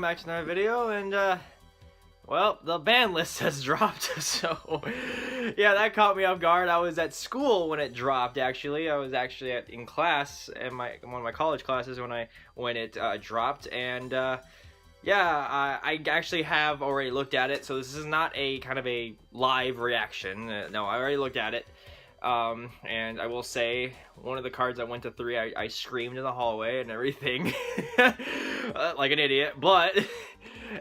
back to another video, and well, the ban list has dropped, so yeah, that caught me off guard. I was at school when it dropped, actually. I was actually in class, in one of my college classes when it dropped, and yeah, I actually have already looked at it, so this is not a kind of a live reaction. No, I already looked at it. And I will say, one of the cards that went to 3, I screamed in the hallway and everything, like an idiot, but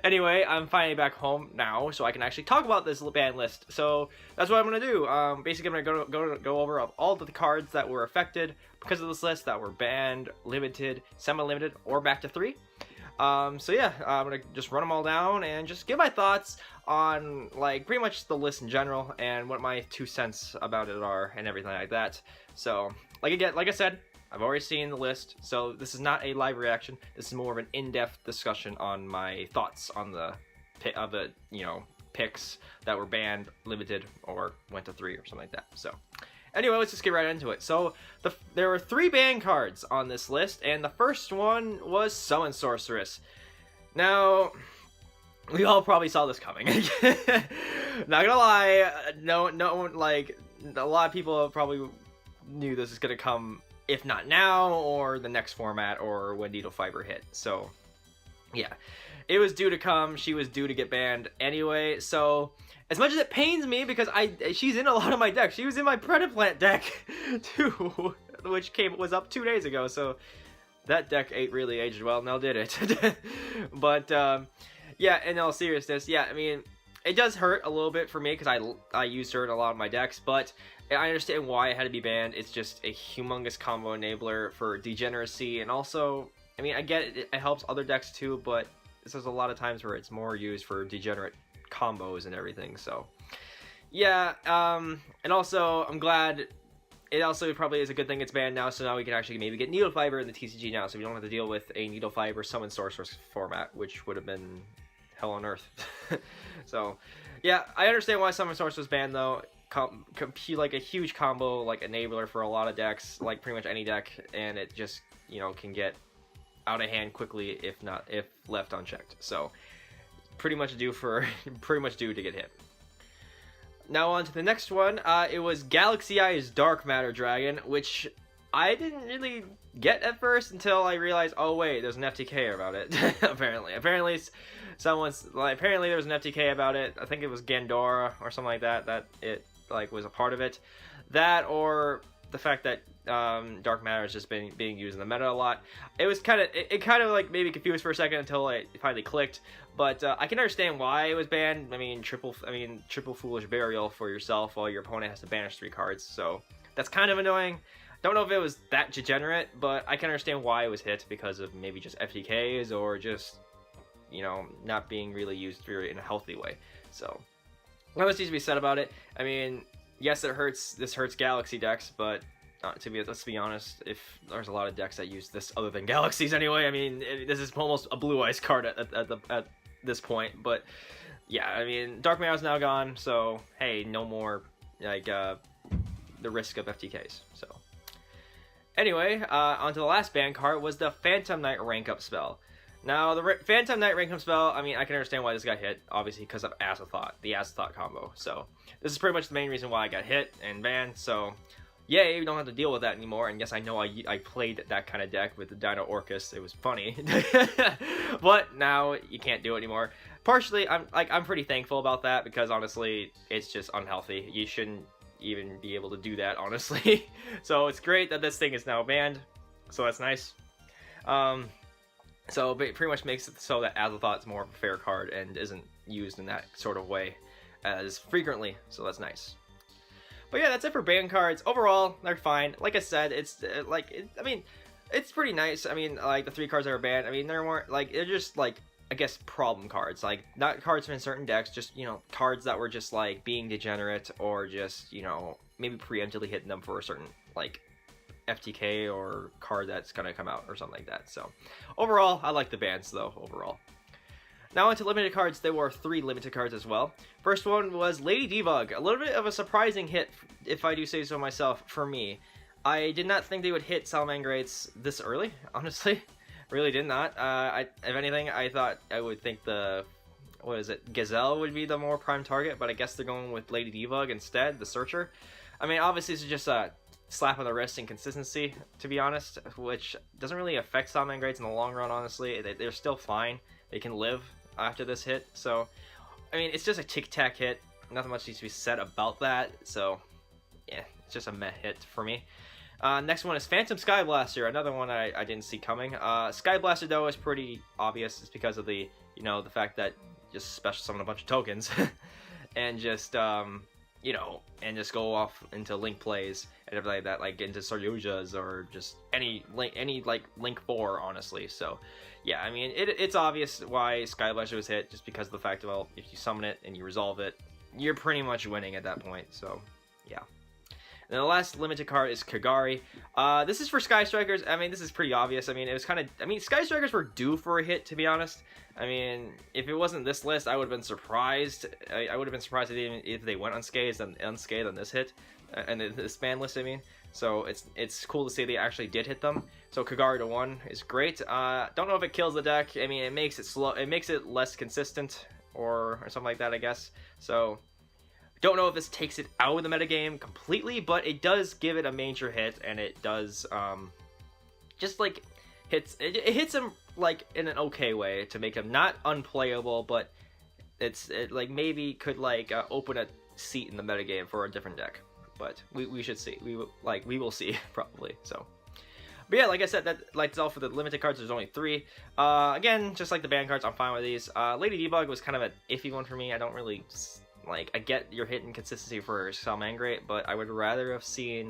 anyway, I'm finally back home now, so I can actually talk about this ban list. So that's what I'm going to do. Basically, I'm going to go over all of the cards that were affected because of this list, that were banned, limited, semi-limited, or back to 3. So yeah, I'm gonna just run them all down and just give my thoughts on, like, pretty much the list in general and what my 2 cents about it are and everything like that. So, like I said, I've already seen the list, so this is not a live reaction. This is more of an in-depth discussion on my thoughts on the picks that were banned, limited, or went to 3 or something like that. So. Anyway, let's just get right into it. So, there were 3 ban cards on this list, and the first one was Summon Sorceress. Now, we all probably saw this coming. Not gonna lie, no, like, a lot of people probably knew this was gonna come, if not now, or the next format, or when Needle Fiber hit. So, yeah. It was due to come, she was due to get banned anyway, so as much as it pains me because she's in a lot of my decks. She was in my Predaplant deck too, which was up 2 days ago, so that deck really aged well, now did it. But yeah, in all seriousness, yeah, I mean, it does hurt a little bit for me because I used her in a lot of my decks, but I understand why it had to be banned. It's just a humongous combo enabler for degeneracy, and also, I mean, I get it helps other decks too, but there's a lot of times where it's more used for degenerate combos and everything. So yeah, and also I'm glad it also probably is a good thing it's banned now, so now we can actually maybe get Needle Fiber in the TCG now, so we don't have to deal with a Needle Fiber Summon Sorceress format, which would have been hell on earth. So yeah, I understand why Summon Sorceress was banned though. Like a huge combo, like enabler for a lot of decks, like pretty much any deck, and it just, you know, can get out of hand quickly if left unchecked. So pretty much due to get hit. Now on to the next one. It was Galaxy Eyes Dark Matter Dragon, which I didn't really get at first until I realized, oh wait, there's an FTK about it. apparently there was an FTK about it. I think it was Gandora or something like that it like was a part of it. That, or the fact that Dark Matter has just been being used in the meta a lot. It was kind of like maybe confused for a second until it finally clicked. But I can understand why it was banned. I mean, triple Foolish Burial for yourself while your opponent has to banish 3 cards. So that's kind of annoying. Don't know if it was that degenerate, but I can understand why it was hit because of maybe just FTKs or just, you know, not being really used in a healthy way. So nothing needs to be said about it. I mean, yes, it hurts. This hurts Galaxy decks, but let's be honest, if there's a lot of decks that use this other than Galaxies anyway. I mean, this is almost a Blue Eyes card at this point. But yeah, I mean, Dark Matter's now gone, so hey, no more like the risk of FTKs. So anyway, onto the last ban card was the Phantom Knight rank up spell. Now, the Phantom Knight rank up spell, I mean, I can understand why this got hit, obviously because of the Azathoth combo. So this is pretty much the main reason why I got hit and banned. So yay, we don't have to deal with that anymore. And yes, I know I played that kind of deck with the Dino Orcus. It was funny. But now you can't do it anymore. Partially, I'm pretty thankful about that because honestly, it's just unhealthy. You shouldn't even be able to do that, honestly. So it's great that this thing is now banned. So that's nice. So it pretty much makes it so that Azathoth is more of a fair card and isn't used in that sort of way as frequently. So that's nice. But yeah, that's it for ban cards. Overall, they're fine. Like I said, it's I mean, it's pretty nice. I mean, like the 3 cards that were banned, I mean, they're just like, I guess, problem cards. Like, not cards from certain decks, just, you know, cards that were just like being degenerate or just, you know, maybe preemptively hitting them for a certain like FTK or card that's gonna come out or something like that. So overall, I like the bans though, overall. Now onto limited cards. There were 3 limited cards as well. First one was Lady Debug. A little bit of a surprising hit, if I do say so myself, for me. I did not think they would hit Salamangreats this early, honestly. Really did not. If anything, I thought I would think the, what is it, Gazelle would be the more prime target, but I guess they're going with Lady Debug instead, the Searcher. I mean, obviously it's just a slap on the wrist in consistency, to be honest, which doesn't really affect Salman grades in the long run, honestly. They're still fine. They can live after this hit, so, I mean, it's just a tic-tac hit. Nothing much needs to be said about that, so, yeah, it's just a meh hit for me. Next one is Phantom Skyblaster, another one I didn't see coming. Skyblaster, though, is pretty obvious. It's because of the, you know, the fact that just special summon a bunch of tokens and just, you know, and just go off into Link plays and everything like that, like into Sorceress or just any like Link 4, honestly. So, yeah, I mean, it's obvious why Skyblaster was hit, just because of the fact, well, if you summon it and you resolve it, you're pretty much winning at that point, so, yeah. And the last limited card is Kagari. This is for Sky Strikers. I mean, this is pretty obvious. I mean, it was kind of... I mean, Sky Strikers were due for a hit, to be honest. I mean, if it wasn't this list, I would have been surprised. I would have been surprised if they went unscathed on this hit. And this ban list, I mean. So, it's cool to see they actually did hit them. So, Kagari to 1 is great. Don't know if it kills the deck. I mean, it makes it slow. It makes it less consistent or something like that, I guess. So... Don't know if this takes it out of the metagame completely, but it does give it a major hit, and it does, just, like, it hits him, like, in an okay way to make him not unplayable, but it like, maybe could, like, open a seat in the metagame for a different deck. But we should see. We will see, probably, so. But yeah, like I said, that's all for the limited cards. There's only 3. Again, just like the ban cards, I'm fine with these. Lady Debug was kind of an iffy one for me. I don't really... Like, I get your hit and consistency for Salman Great, but I would rather have seen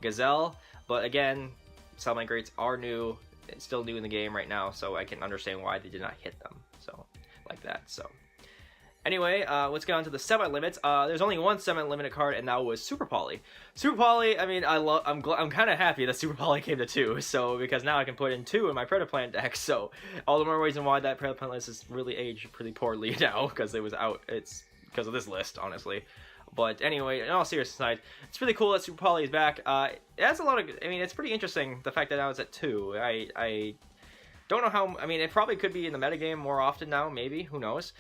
Gazelle. But again, Salman Greats are new. It's still new in the game right now, so I can understand why they did not hit them. So, like that, so. Anyway, let's get on to the semi-limits. There's only one semi-limited card, and that was Super Poly. Super Poly, I mean, I'm kind of happy that Super Poly came to 2, so, because now I can put in 2 in my Predaplant deck, so, all the more reason why that Predaplant list is really aged pretty poorly now, because it was out, it's because of this list, honestly. But anyway, in all seriousness aside, it's really cool that Super Poly is back. It has a lot of, I mean, it's pretty interesting, the fact that now it's at 2. I don't know how, I mean, it probably could be in the metagame more often now, maybe, who knows.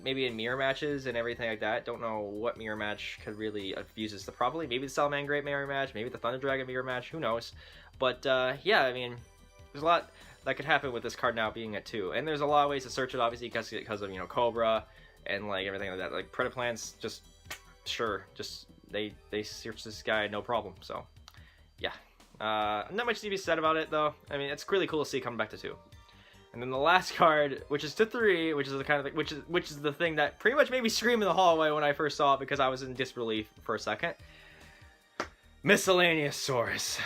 Maybe in mirror matches and everything like that. Don't know what mirror match could really abuse this properly. Maybe the Salman Great mirror match, maybe the Thunder Dragon mirror match, who knows. But, yeah, I mean, there's a lot that could happen with this card now being at 2. And there's a lot of ways to search it, obviously, because of, you know, Cobra, and like everything like that, like Predaplants, just sure, just they search this guy no problem. So yeah, not much to be said about it though. I mean, it's really cool to see coming back to 2. And then the last card, which is to 3, which is the kind of which is the thing that pretty much made me scream in the hallway when I first saw it, because I was in disbelief for a second. MISCELLANEOUSAURUS.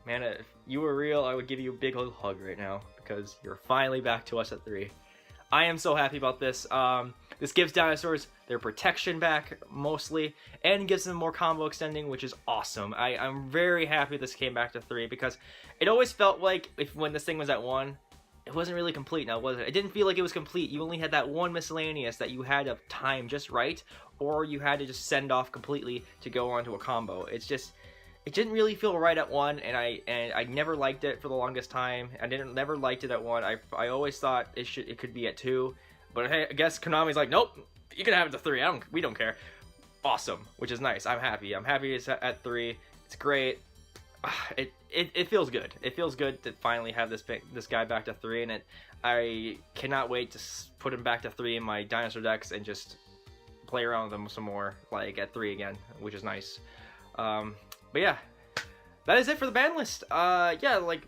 Man, if you were real, I would give you a big old hug right now, because you're finally back to us at 3. I am so happy about this. This gives dinosaurs their protection back, mostly, and gives them more combo extending, which is awesome. I'm very happy this came back to 3, because it always felt like when this thing was at 1, it wasn't really complete now, was it? It didn't feel like it was complete. You only had that one miscellaneous that you had to time just right, or you had to just send off completely to go onto a combo. It's just... It didn't really feel right at 1, and I never liked it for the longest time. I never liked it at 1. I always thought it could be at 2, but hey, I guess Konami's like, nope, you can have it to 3. We don't care. Awesome, which is nice. I'm happy. I'm happy it's at 3. It's great. It feels good. It feels good to finally have this guy back to 3, and I cannot wait to put him back to 3 in my dinosaur decks and just play around with him some more, like at 3 again, which is nice. But yeah, that is it for the ban list. Yeah, like,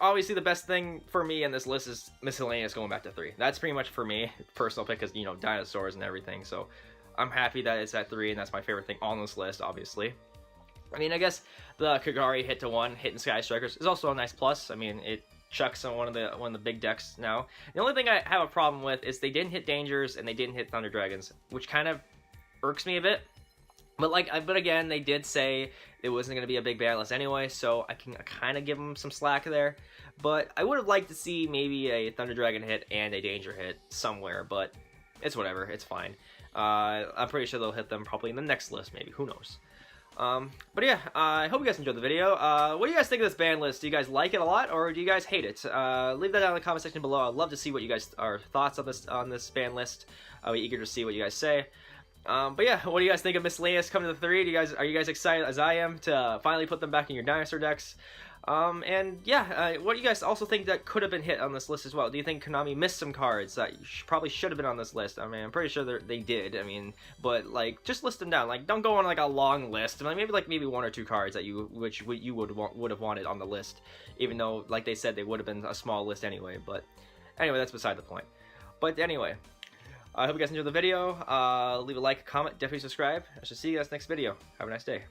obviously the best thing for me in this list is Miscellaneous going back to 3. That's pretty much for me, personal pick, because, you know, dinosaurs and everything, so I'm happy that it's at 3, and that's my favorite thing on this list, obviously. I mean, I guess the Kagari hit to 1, hitting Sky Strikers, is also a nice plus. I mean, it chucks on one of the big decks now. The only thing I have a problem with is they didn't hit Dangers, and they didn't hit Thunder Dragons, which kind of irks me a bit. But again, they did say it wasn't going to be a big ban list anyway, so I can kind of give them some slack there. But I would have liked to see maybe a Thunder Dragon hit and a Danger hit somewhere, but it's whatever, it's fine. I'm pretty sure they'll hit them probably in the next list, maybe, who knows. But yeah, I hope you guys enjoyed the video. What do you guys think of this ban list? Do you guys like it a lot, or do you guys hate it? Leave that down in the comment section below. I'd love to see what you guys are thoughts on this ban list. I'll be eager to see what you guys say. But yeah, what do you guys think of Miscellaneous coming to the 3? Are you guys excited as I am to finally put them back in your dinosaur decks? And yeah, what do you guys also think that could have been hit on this list as well? Do you think Konami missed some cards that probably should have been on this list? I mean, I'm pretty sure they did. I mean, but like, just list them down. Like, don't go on like a long list. Maybe 1 or 2 cards that you would have wanted on the list, even though like they said they would have been a small list anyway. But anyway, that's beside the point. But anyway, I hope you guys enjoyed the video. Leave a like, comment, definitely subscribe. I shall see you guys next video. Have a nice day.